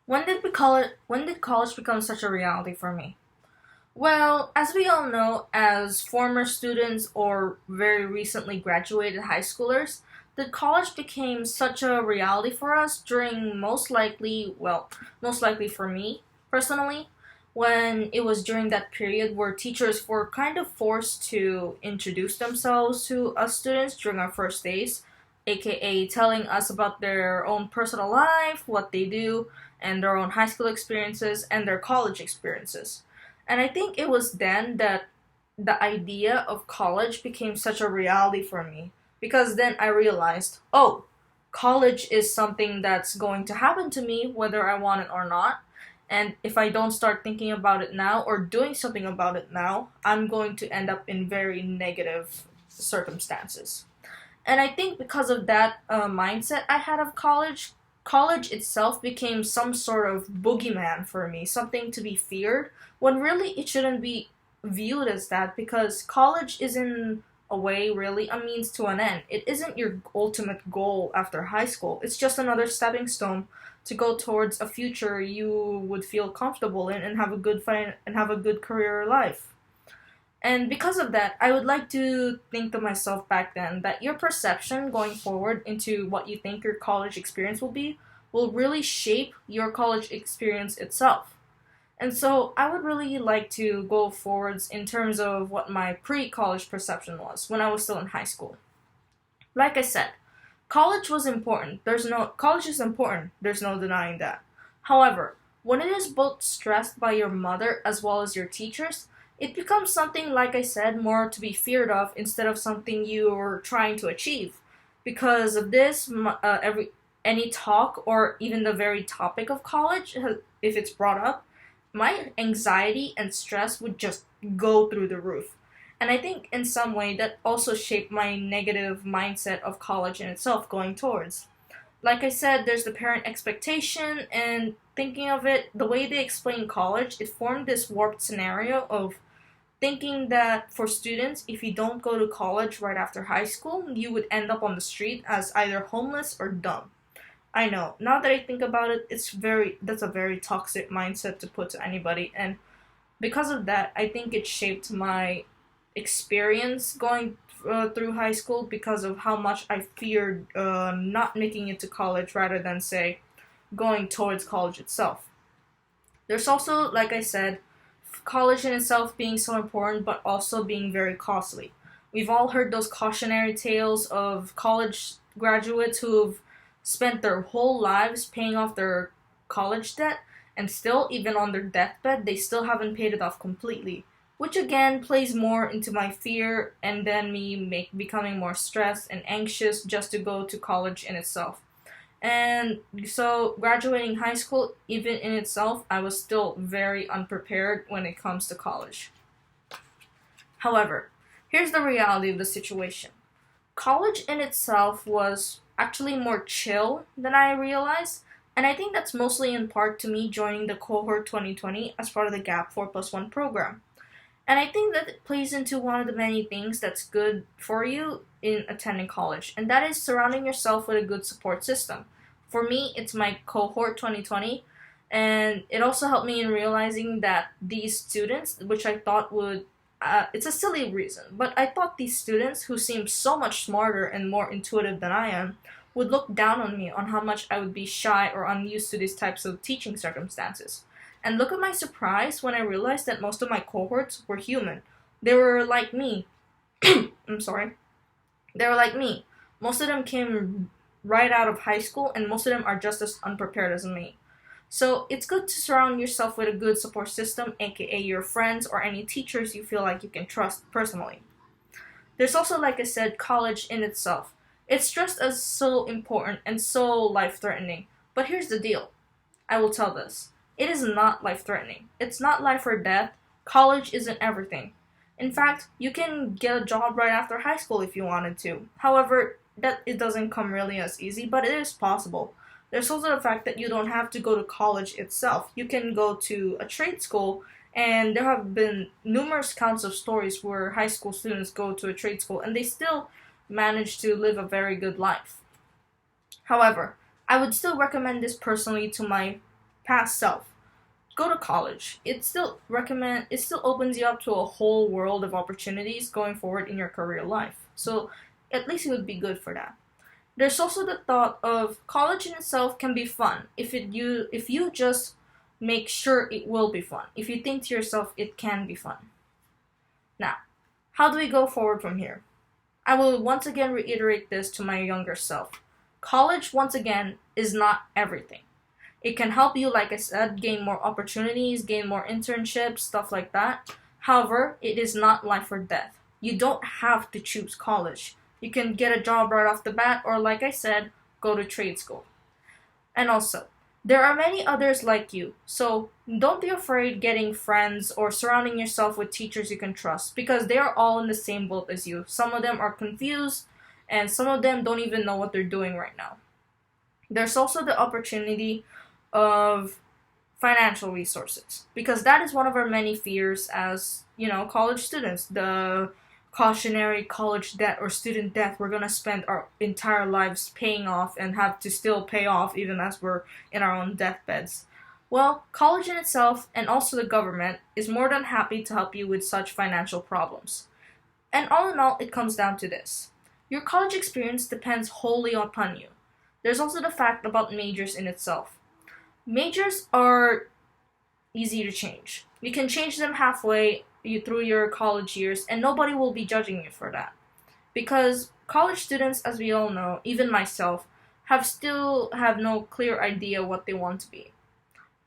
When did college become such a reality for me? Well, as we all know, as former students or very recently graduated high schoolers, that college became such a reality for us during most likely for me personally, when it was during that period where teachers were kind of forced to introduce themselves to us students during our first days, aka telling us about their own personal life, what they do, and their own high school experiences and their college experiences. And I think it was then that the idea of college became such a reality for me because then I realized, oh, college is something that's going to happen to me whether I want it or not. And if I don't start thinking about it now or doing something about it now, I'm going to end up in very negative circumstances. And I think because of that mindset I had of college, college itself became some sort of boogeyman for me, something to be feared, when really it shouldn't be viewed as that because college is in a way really a means to an end. It isn't your ultimate goal after high school. It's just another stepping stone to go towards a future you would feel comfortable in and have a good career life. And because of that, I would like to think to myself back then that your perception going forward into what you think your college experience will really shape your college experience itself. And so I would really like to go forwards in terms of what my pre college perception was when I was still in high school. Like I said, college is important. There's no denying that. However, when it is both stressed by your mother as well as your teachers, it becomes something like I said more to be feared of instead of something you're trying to achieve. Because of this, every any talk or even the very topic of college, if it's brought up, my anxiety and stress would just go through the roof. And I think in some way that also shaped my negative mindset of college in itself going towards. Like I said, there's the parent expectation, and thinking of it, the way they explain college, it formed this warped scenario of thinking that for students, if you don't go to college right after high school, you would end up on the street as either homeless or dumb. I know. Now that I think about it, that's a very toxic mindset to put to anybody, and because of that, I think it shaped my experience going through high school because of how much I feared not making it to college rather than say going towards college itself. There's also, like I said, college in itself being so important, but also being very costly. We've all heard those cautionary tales of college graduates who've spent their whole lives paying off their college debt, and still, even on their deathbed, they still haven't paid it off completely. Which again plays more into my fear and then becoming more stressed and anxious just to go to college in itself. And so, graduating high school, even in itself, I was still very unprepared when it comes to college. However, here's the reality of the situation. College in itself was actually more chill than I realized, and I think that's mostly in part to me joining the cohort 2020 as part of the GAP 4 plus 1 program. And I think that it plays into one of the many things that's good for you in attending college, and that is surrounding yourself with a good support system. For me, it's my cohort 2020, and it also helped me in realizing that these students, which I thought it's a silly reason, but I thought these students who seem so much smarter and more intuitive than I am would look down on me on how much I would be shy or unused to these types of teaching circumstances. And look at my surprise when I realized that most of my cohorts were human. They were like me. I'm sorry. They were like me. Most of them came right out of high school, and most of them are just as unprepared as me. So it's good to surround yourself with a good support system, aka your friends or any teachers you feel like you can trust personally. There's also, like I said, college in itself. It's just as so important and so life threatening. But here's the deal. I will tell this. It is not life threatening. It's not life or death. College isn't everything. In fact, you can get a job right after high school if you wanted to. However, that it doesn't come really as easy, but it is possible. There's also the fact that you don't have to go to college itself. You can go to a trade school, and there have been numerous counts of stories where high school students go to a trade school and they still manage to live a very good life. However, I would still recommend this personally to my past self, go to college. It still opens you up to a whole world of opportunities going forward in your career life. So at least it would be good for that. There's also the thought of college in itself can be fun if you just make sure it will be fun. If you think to yourself it can be fun. Now, how do we go forward from here? I will once again reiterate this to my younger self. College, once again, is not everything. It can help you, like I said, gain more opportunities, gain more internships, stuff like that. However, it is not life or death. You don't have to choose college. You can get a job right off the bat, or like I said, go to trade school. And also, there are many others like you, so don't be afraid getting friends or surrounding yourself with teachers you can trust, because they are all in the same boat as you. Some of them are confused, and some of them don't even know what they're doing right now. There's also the opportunity of financial resources, because that is one of our many fears as, college students. The cautionary college debt or student debt we're going to spend our entire lives paying off and have to still pay off even as we're in our own deathbeds. Well, college in itself and also the government is more than happy to help you with such financial problems. And all in all, it comes down to this. Your college experience depends wholly upon you. There's also the fact about majors in itself. Majors are easy to change. You can change them halfway through your college years, and nobody will be judging you for that. Because college students, as we all know, even myself, still have no clear idea what they want to be.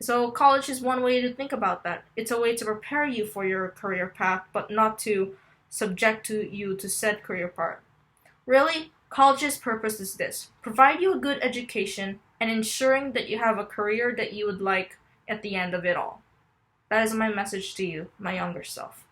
So college is one way to think about that. It's a way to prepare you for your career path, but not to subject you to said career path. Really, college's purpose is this: provide you a good education and ensuring that you have a career that you would like at the end of it all. That is my message to you, my younger self.